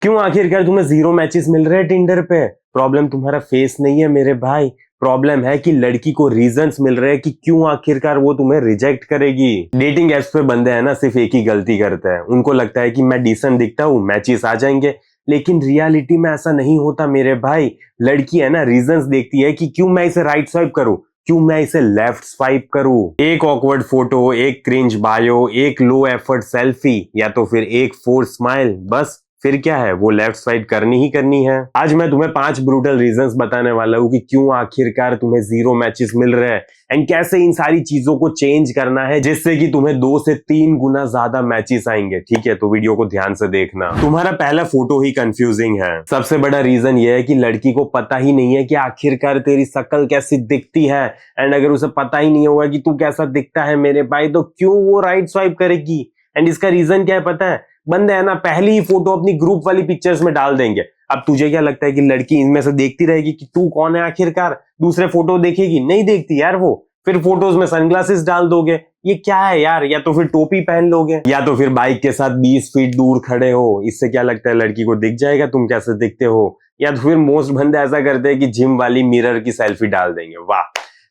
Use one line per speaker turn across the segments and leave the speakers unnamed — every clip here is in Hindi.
क्यों आखिरकार तुम्हें 0 मैचेस मिल रहे हैं टिंडर पे? प्रॉब्लम तुम्हारा फेस नहीं है मेरे भाई, प्रॉब्लम है कि लड़की को रीजंस मिल रहे हैं कि क्यों आखिरकार वो तुम्हें रिजेक्ट करेगी। डेटिंग एप्स पे बंदे हैं ना, सिर्फ एक ही गलती करते हैं, उनको लगता है कि मैं डिसेंट दिखता हूँ, मैचेस आ जाएंगे। लेकिन रियलिटी में ऐसा नहीं होता मेरे भाई। लड़की है ना, रीजंस देखती है कि क्यों मैं इसे राइट स्वाइप करूं, क्यों मैं इसे लेफ्ट स्वाइप करूं। एक ऑकवर्ड फोटो, एक क्रिंज बायो, एक लो एफर्ट सेल्फी, या तो फिर एक फोर्स स्माइल, बस फिर क्या है, वो लेफ्ट साइड करनी ही करनी है। आज मैं तुम्हें 5 ब्रूटल रीजंस बताने वाला हूँ कि क्यों आखिरकार तुम्हें 0 मैचेस मिल रहे हैं एंड कैसे इन सारी चीजों को चेंज करना है जिससे कि तुम्हें 2 से 3 गुना ज्यादा मैचेस आएंगे। ठीक है, तो वीडियो को ध्यान से देखना। तुम्हारा पहला फोटो ही कंफ्यूजिंग है। सबसे बड़ा रीजन ये है कि लड़की को पता ही नहीं है कि आखिरकार तेरी शक्ल कैसी दिखती है, एंड अगर उसे पता ही नहीं होगा कि तू कैसा दिखता है मेरे भाई, तो क्यों वो राइट स्वाइप करेगी। एंड इसका रीजन क्या है पता है? बंदे है ना, पहली ही फोटो अपनी ग्रुप वाली पिक्चर्स में डाल देंगे। अब तुझे क्या लगता है कि लड़की इनमें से देखती रहेगी कि तू कौन है आखिरकार? दूसरे फोटो देखेगी? नहीं देखती यार वो। फिर फोटोज में सनग्लासेस डाल दोगे, ये क्या है यार? या तो फिर टोपी पहन लोगे, या तो फिर बाइक के साथ 20 फीट दूर खड़े हो। इससे क्या लगता है लड़की को दिख जाएगा तुम कैसे दिखते हो? या तो फिर मोस्ट बंदे ऐसा करते हैं कि जिम वाली मिरर की सेल्फी डाल देंगे। वाह,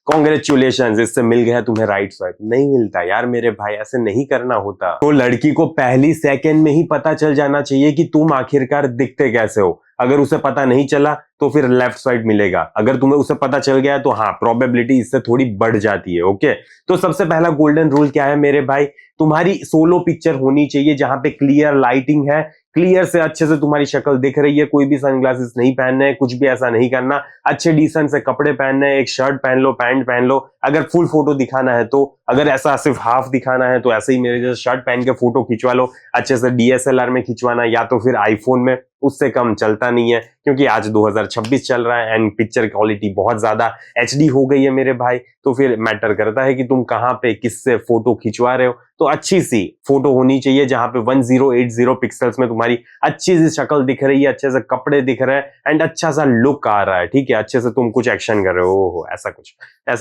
कांग्रेचुलेशंस, इससे मिल गया तुम्हें राइट स्वाइप। नहीं मिलता यार मेरे भाई, ऐसे नहीं करना होता। तो लड़की को पहली सेकंड में ही पता चल जाना चाहिए कि तुम आखिरकार दिखते कैसे हो। अगर उसे पता नहीं चला तो फिर लेफ्ट साइड मिलेगा। अगर तुम्हें उसे पता चल गया तो हाँ, प्रोबेबिलिटी इससे थोड़ी बढ़ जाती है। ओके, तो सबसे पहला गोल्डन रूल क्या है मेरे भाई? तुम्हारी सोलो पिक्चर होनी चाहिए जहां पे क्लियर लाइटिंग है, क्लियर से अच्छे से तुम्हारी शक्ल दिख रही है। कोई भी सनग्लासेस नहीं पहनने हैं, कुछ भी ऐसा नहीं करना। अच्छे डिसेंट से कपड़े पहनने हैं, एक शर्ट पहन लो, पैंट पहन लो। अगर फुल फोटो दिखाना है तो, अगर ऐसा सिर्फ हाफ दिखाना है तो ऐसे ही मेरे जैसे शर्ट पहन के फोटो खिंचवा लो। अच्छे से डीएसएलआर में खिंचवाना, या तो फिर आईफोन में, उससे कम चलता नहीं है क्योंकि आज 2026 चल रहा है एंड पिक्चर क्वालिटी बहुत ज्यादा एचडी हो गई है मेरे भाई। तो फिर मैटर करता है कि तुम कहां पे किससे फोटो खिंचवा रहे हो। तो अच्छी सी फोटो होनी चाहिए जहां पे 1080 पिक्सल्स में तुम्हारी अच्छी सी शक्ल दिख रही है, अच्छे से कपड़े दिख रहे हैं एंड अच्छा सा लुक आ रहा है। ठीक है, अच्छे से तुम कुछ एक्शन कर रहे हो। ओहो, ऐसा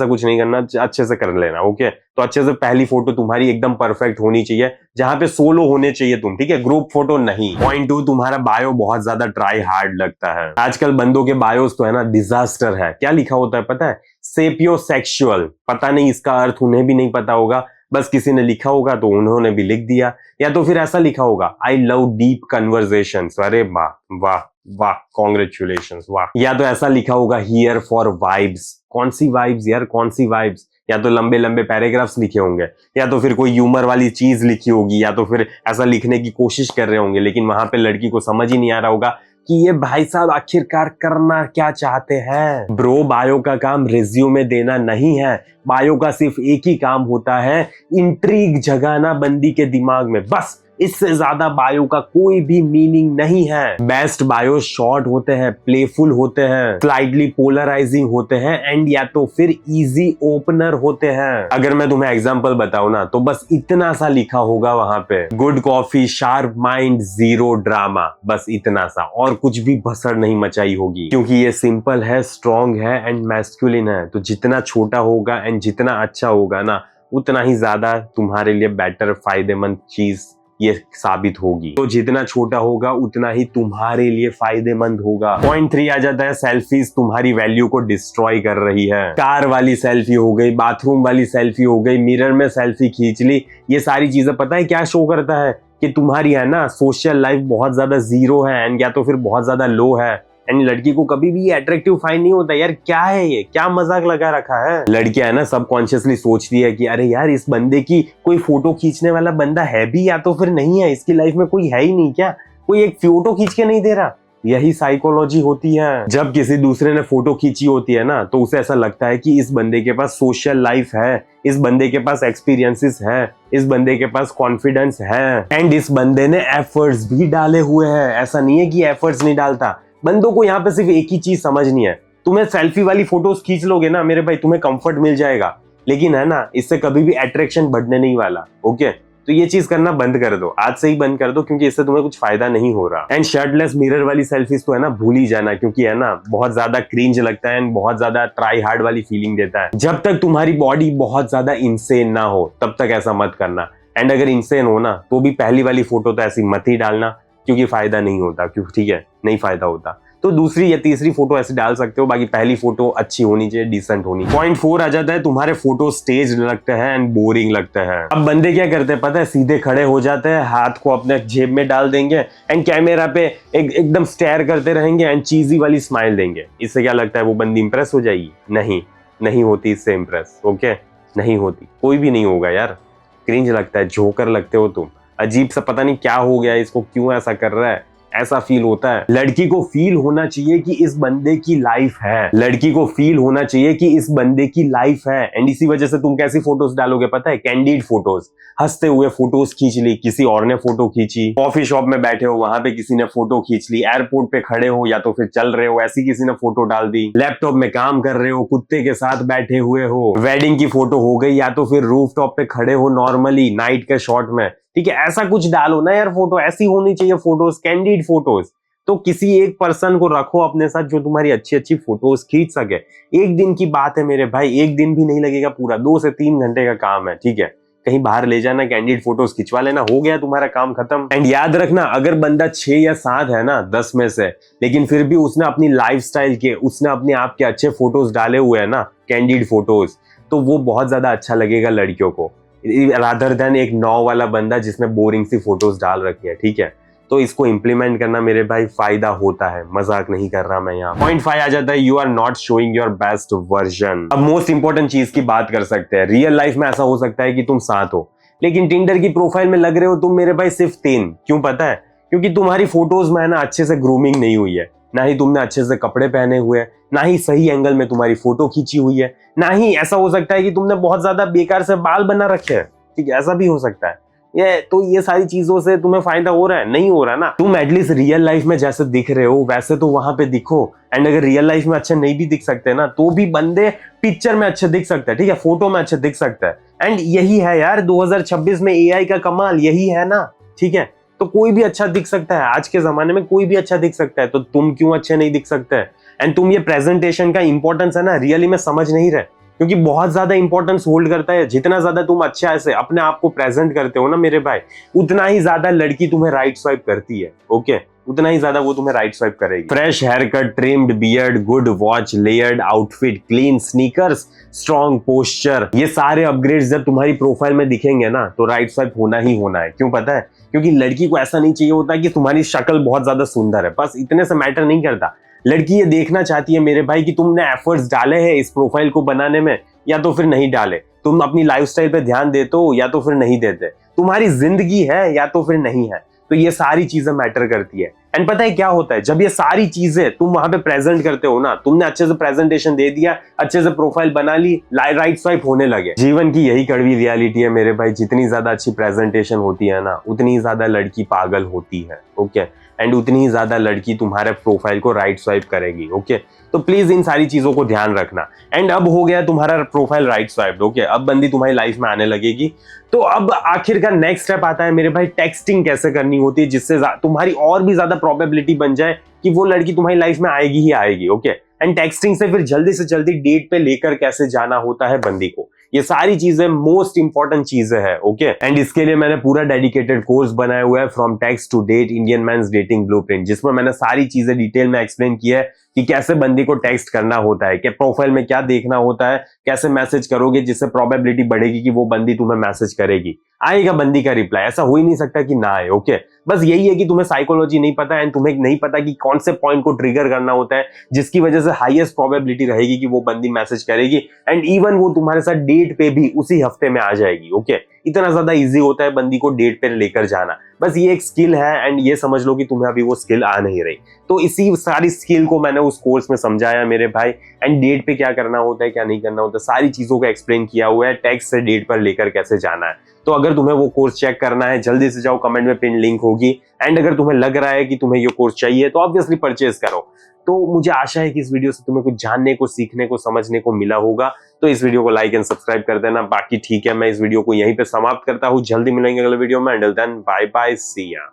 कुछ नहीं करना, अच्छे से कर लेना। ओके, तो अच्छे से पहली फोटो तुम्हारी एकदम परफेक्ट होनी चाहिए जहां पे सोलो होने चाहिए तुम। ठीक है, ग्रुप फोटो नहीं। पॉइंट 2, तुम्हारा बायो बहुत ज्यादा ट्राई हार्ड लगता है। आजकल बंदों के बायोस तो है ना डिजास्टर है। क्या लिखा होता है पता है? सेपियोसेक्सुअल। पता नहीं इसका अर्थ उन्हें भी नहीं पता होगा, बस किसी ने लिखा होगा तो उन्होंने भी लिख दिया। या तो फिर ऐसा लिखा होगा, आई लव डीप कन्वर्सेशंस। अरे वाह वाह वाह, कॉन्ग्रेचुलेशंस, वाह। या तो ऐसा लिखा होगा, हियर फॉर वाइब्स। कौन सी वाइब्स यार, कौन सी वाइब्स? या तो लंबे लंबे पैराग्राफ्स लिखे होंगे, या तो फिर कोई ह्यूमर वाली चीज लिखी होगी, या तो फिर ऐसा लिखने की कोशिश कर रहे होंगे, लेकिन वहां पे लड़की को समझ ही नहीं आ रहा होगा कि ये भाई साहब आखिरकार करना क्या चाहते हैं। ब्रो, बायो का काम रिज्यूमे देना नहीं है। बायो का सिर्फ एक ही काम होता है, इंट्रीग जगाना बंदी के दिमाग में, बस। इससे ज्यादा बायो का कोई भी मीनिंग नहीं है। बेस्ट बायो शॉर्ट होते हैं, प्लेफुल होते हैं, स्लाइटली पोलराइजिंग होते हैं एंड या तो फिर इजी ओपनर होते हैं। अगर मैं तुम्हें एग्जांपल बताऊं ना, तो बस इतना सा लिखा होगा वहां पे, good coffee, sharp mind, 0 drama, बस इतना सा, और कुछ भी भसड़ नहीं मचाई होगी। क्योंकि ये सिंपल है, स्ट्रॉन्ग है एंड मैस्कुलिन है। तो जितना छोटा होगा एंड जितना अच्छा होगा ना, उतना ही ज्यादा तुम्हारे लिए बेटर, फायदेमंद चीज ये साबित होगी। तो जितना छोटा होगा उतना ही तुम्हारे लिए फायदेमंद होगा। पॉइंट 3 आ जाता है, सेल्फीज तुम्हारी वैल्यू को डिस्ट्रॉय कर रही है। कार वाली सेल्फी हो गई, बाथरूम वाली सेल्फी हो गई, मिरर में सेल्फी खींच ली, ये सारी चीजें पता है क्या शो करता है? कि तुम्हारी है ना सोशल लाइफ बहुत ज्यादा जीरो है एंड या तो फिर बहुत ज्यादा लो है। एंड लड़की को कभी भी ये अट्रैक्टिव फाइंड नहीं होता। यार क्या है ये, क्या मजाक लगा रखा है? लड़कियां है ना सबकॉन्शियसली सोचती है कि अरे यार, इस बंदे की कोई फोटो खींचने वाला बंदा है भी या तो फिर नहीं है, इसकी लाइफ में कोई है ही नहीं क्या, कोई एक फोटो खींच के नहीं दे रहा। यही साइकोलॉजी होती है। जब किसी दूसरे ने फोटो खींची होती है ना, तो उसे ऐसा लगता है कि इस बंदे के पास सोशल लाइफ है, इस बंदे के पास एक्सपीरियंसेस है, इस बंदे के पास कॉन्फिडेंस है एंड इस बंदे ने एफर्ट्स भी डाले हुए हैं। ऐसा नहीं है कि एफर्ट्स नहीं डालता। बंदों को यहाँ पे सिर्फ एक ही चीज समझनी है। तुम्हें सेल्फी वाली फोटोज खींच लोगे ना मेरे भाई, तुम्हें कंफर्ट मिल जाएगा, लेकिन है ना, इससे कभी भी अट्रैक्शन बढ़ने नहीं वाला। ओके, तो ये चीज करना बंद कर दो, आज से ही बंद कर दो, क्योंकि इससे तुम्हें कुछ फायदा नहीं हो रहा। एंड शर्टलेस मिरर वाली सेल्फीज तो है ना भूल ही जाना, क्योंकि है ना बहुत ज्यादा क्रिंज लगता है एंड बहुत ज्यादा ट्राई हार्ड वाली फीलिंग देता है। जब तक तुम्हारी बॉडी बहुत ज्यादा इंसेन ना हो तब तक ऐसा मत करना। एंड अगर इंसेन हो ना, तो भी पहली वाली फोटो तो ऐसी मत ही डालना, क्योंकि फायदा नहीं होता, क्यों, ठीक है, नहीं फायदा होता। तो दूसरी या तीसरी फोटो ऐसे डाल सकते हो, बाकी पहली फोटो अच्छी होनी चाहिए, डिसेंट होनी। पॉइंट 4 आ जाता है, तुम्हारे फोटो स्टेज लगते हैं एंड बोरिंग लगते हैं। अब बंदे क्या करते हैं पता है, सीधे खड़े हो जाते हैं, हाथ को अपने जेब में डाल देंगे एंड कैमरा पे एकदम स्टेयर करते रहेंगे एंड चीजी वाली स्माइल देंगे। इससे क्या लगता है वो बंदी इंप्रेस हो जाएगी? नहीं होती इससे इंप्रेस। ओके, नहीं होती, कोई भी नहीं होगा यार। क्रिंज लगता है, जोकर लगते हो तुम, अजीब सा, पता नहीं क्या हो गया इसको, क्यों ऐसा कर रहा है, ऐसा फील होता है। लड़की को फील होना चाहिए कि इस बंदे की लाइफ है, लड़की को फील होना चाहिए कि इस बंदे की लाइफ है। एंड इसी वजह से तुम कैसी फोटोज डालोगे पता है, कैंडिड फोटोज, हंसते हुए फोटोज खींच ली, किसी और ने फोटो खींची, कॉफी शॉप में बैठे हो वहां पे किसी ने फोटो खींच ली, एयरपोर्ट पे खड़े हो या तो फिर चल रहे हो ऐसी किसी ने फोटो डाल दी, लैपटॉप में काम कर रहे हो, कुत्ते के साथ बैठे हुए हो, वेडिंग की फोटो हो गई, या तो फिर रूफ टॉप पे खड़े हो नॉर्मली नाइट के शॉट में, ठीक है, ऐसा कुछ डालो ना यार। फोटो ऐसी होनी चाहिए, फोटोज कैंडिड फोटोज। तो किसी एक पर्सन को रखो अपने साथ जो तुम्हारी अच्छी अच्छी फोटोज खींच सके। एक दिन की बात है मेरे भाई, एक दिन भी नहीं लगेगा, पूरा 2 से 3 घंटे का काम है, ठीक है। कहीं बाहर ले जाना, कैंडिड फोटोज खिंचवा लेना, हो गया तुम्हारा काम खत्म। एंड याद रखना, अगर बंदा 6 या 7 है ना 10 में से, लेकिन फिर भी उसने अपनी लाइफस्टाइल के, उसने अपने आप के अच्छे फोटोज डाले हुए हैं ना, कैंडिड फोटोज, तो वो बहुत ज्यादा अच्छा लगेगा लड़कियों को, रादर देन एक 9 वाला बंदा जिसने बोरिंग सी फोटोज डाल रखी है, ठीक है। तो इसको इंप्लीमेंट करना मेरे भाई फायदा होता है, मजाक नहीं कर रहा मैं यहाँ। पॉइंट 5 आ जाता है, you are not showing your best version. अब मोस्ट इंपॉर्टेंट चीज की बात कर सकते हैं। रियल लाइफ में ऐसा हो सकता है कि तुम 7 हो, लेकिन टिंडर की प्रोफाइल में लग रहे हो तुम मेरे भाई सिर्फ 3। क्यों पता है? क्योंकि तुम्हारी फोटोज में ना अच्छे से ग्रूमिंग नहीं हुई है, ना ही तुमने अच्छे से कपड़े पहने हुए हैं, ना ही सही एंगल में तुम्हारी फोटो खींची हुई है, ना ही ऐसा हो सकता है कि तुमने बहुत ज्यादा बेकार से बाल बना रखे हैं, ठीक है, ऐसा भी हो सकता है। ये सारी चीजों से तुम्हें फायदा हो रहा है? नहीं हो रहा ना। तुम एटलीस्ट रियल लाइफ में जैसे दिख रहे हो वैसे तो वहां पे दिखो। एंड अगर रियल लाइफ में अच्छे नहीं भी दिख सकते ना, तो भी बंदे पिक्चर में अच्छे दिख सकते हैं, ठीक है, फोटो में अच्छे दिख सकते हैं। एंड यही है यार 2026 में एआई का कमाल, यही है ना, ठीक है। तो कोई भी अच्छा दिख सकता है, आज के जमाने में कोई भी अच्छा दिख सकता है, तो तुम क्यों अच्छे नहीं दिख सकते? एंड तुम ये प्रेजेंटेशन का इंपॉर्टेंस है ना रियली में समझ नहीं रहे, क्योंकि बहुत ज्यादा इंपॉर्टेंस होल्ड करता है। जितना ज्यादा तुम अच्छा ऐसे अपने आप को प्रेजेंट करते हो ना मेरे भाई, उतना ही ज्यादा लड़की तुम्हें राइट स्वाइप करती है, ओके, उतना ही ज्यादा वो तुम्हें राइट स्वाइप करेगी। Fresh hair cut, trimmed beard, good watch, layered outfit, clean sneakers, strong posture, ये सारे अपग्रेड्स जब तुम्हारी प्रोफाइल में दिखेंगे ना, तो राइट स्वाइप होना ही होना है। क्यों पता है? क्योंकि लड़की को ऐसा नहीं चाहिए होता कि तुम्हारी शक्ल बहुत ज्यादा सुंदर है, बस इतने से मैटर नहीं करता। लड़की ये देखना चाहती है मेरे भाई कि तुमने एफर्ट्स डाले हैं इस प्रोफाइल को बनाने में या तो फिर नहीं डाले, तुम अपनी लाइफस्टाइल पे ध्यान देते हो या तो फिर नहीं देते, तुम्हारी जिंदगी है या तो फिर नहीं है। तो ये सारी चीजें मैटर करती है। एंड पता है क्या होता है, जब ये सारी चीजें तुम वहां पे प्रेजेंट करते हो ना, तुमने अच्छे से प्रेजेंटेशन दे दिया, अच्छे से प्रोफाइल बना ली, राइट स्वाइप होने लगे। जीवन की यही कड़वी रियलिटी है मेरे भाई, जितनी ज्यादा अच्छी प्रेजेंटेशन होती है ना, उतनी ज्यादा लड़की पागल होती है, ओके। एंड उतनी ही ज्यादा लड़की तुम्हारे प्रोफाइल को राइट स्वाइप करेगी, ओके। तो प्लीज इन सारी चीजों को ध्यान रखना। एंड अब हो गया तुम्हारा प्रोफाइल राइट स्वाइप, ओके, अब बंदी तुम्हारी लाइफ में आने लगेगी। तो अब आखिर का नेक्स्ट स्टेप आता है मेरे भाई, टेक्सटिंग कैसे करनी होती है जिससे तुम्हारी और भी ज्यादा प्रोबेबिलिटी बन जाए कि वो लड़की तुम्हारी लाइफ में आएगी ही आएगी, ओके। एंड टेक्सटिंग से फिर जल्दी से जल्दी डेट पे लेकर कैसे जाना होता है बंदी को, ये सारी चीजें मोस्ट इंपॉर्टेंट चीजें हैं, ओके। एंड इसके लिए मैंने पूरा डेडिकेटेड कोर्स बनाया हुआ है, from text to date Indian men's dating blueprint, जिसमें मैंने सारी चीजें डिटेल में एक्सप्लेन की है कि कैसे बंदी को टेक्स्ट करना होता है, कि प्रोफाइल में क्या देखना होता है, कैसे मैसेज करोगे जिससे प्रोबेबिलिटी बढ़ेगी कि वो बंदी तुम्हें मैसेज करेगी, आएगा बंदी का रिप्लाई, ऐसा हो ही नहीं सकता कि ना आए, ओके। बस यही है कि तुम्हें साइकोलॉजी नहीं पता एंड तुम्हें नहीं पता कि कौन से पॉइंट को ट्रिगर करना होता है जिसकी वजह से हाईएस्ट प्रोबेबिलिटी रहेगी कि वो बंदी मैसेज करेगी एंड इवन वो तुम्हारे साथ डेट पे भी उसी हफ्ते में आ जाएगी, ओके। इतना ज्यादा इजी होता है बंदी को डेट पे लेकर जाना। बस ये एक स्किल है एंड ये समझ लो कि तुम्हें अभी वो स्किल आ नहीं रही। तो इसी सारी स्किल को मैंने उस कोर्स में समझाया मेरे भाई, एंड डेट पे क्या करना होता है क्या नहीं करना होता, सारी चीजों को एक्सप्लेन किया हुआ है, टेक्स्ट से डेट पर लेकर कैसे जाना है। तो अगर तुम्हें वो कोर्स चेक करना है, जल्दी से जाओ, कमेंट में पिन लिंक होगी। एंड अगर तुम्हें लग रहा है कि तुम्हें ये कोर्स चाहिए तो ऑब्वियसली परचेज करो। तो मुझे आशा है कि इस वीडियो से तुम्हें कुछ जानने को, सीखने को, समझने को मिला होगा। तो इस वीडियो को लाइक एंड सब्सक्राइब कर देना। बाकी ठीक है, मैं इस वीडियो को यहीं पे समाप्त करता हूँ। जल्दी मिलेंगे अगले वीडियो में। अंटिल देन बाय बाय, सी या।